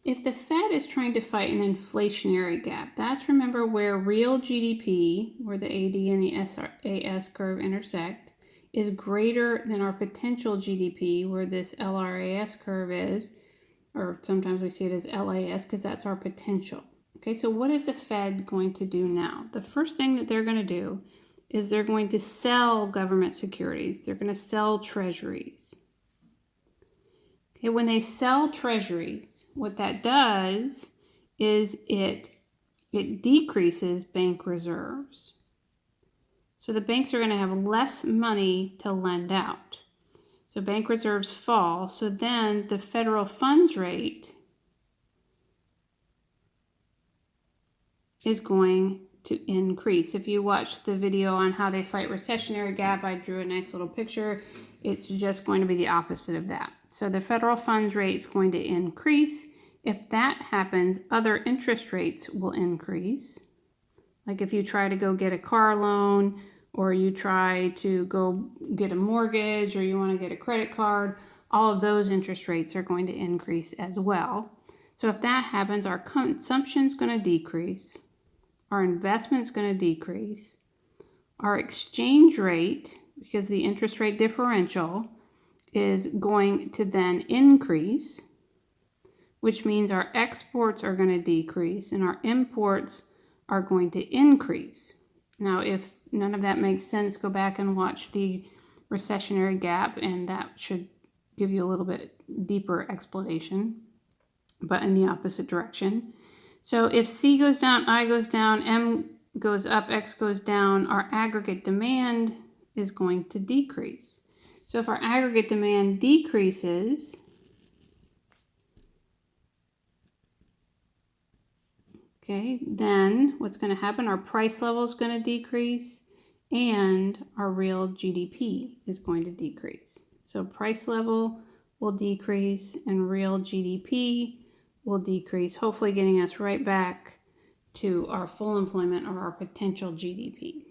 If the Fed is trying to fight an inflationary gap, that's, remember, where real GDP, where the AD and the SAS curve intersect, is greater than our potential GDP, where this LRAS curve is, or sometimes we see it as LAS because that's our potential. Okay, so what is the Fed going to do now? The first thing that they're going to do is they're going to sell government securities. They're going to sell treasuries. Okay, when they sell treasuries, what that does is it decreases bank reserves. So the banks are going to have less money to lend out. So bank reserves fall. So then the federal funds rate is going to increase. If you watch the video on how they fight recessionary gap, I drew a nice little picture. It's just going to be the opposite of that. So the federal funds rate is going to increase. If that happens, other interest rates will increase. Like if you try to go get a car loan, or you try to go get a mortgage, or you want to get a credit card, all of those interest rates are going to increase as well. So if that happens, our consumption is going to decrease. Our investment's going to decrease. Our exchange rate, because the interest rate differential, is going to then increase, which means our exports are going to decrease and our imports are going to increase. Now, if none of that makes sense, go back and watch the recessionary gap, and that should give you a little bit deeper explanation, but in the opposite direction. So if C goes down, I goes down, M goes up, X goes down, our aggregate demand is going to decrease. So if our aggregate demand decreases, okay, then what's going to happen? Our price level is going to decrease and our real GDP is going to decrease. So price level will decrease and real GDP will decrease, hopefully getting us right back to our full employment or our potential GDP.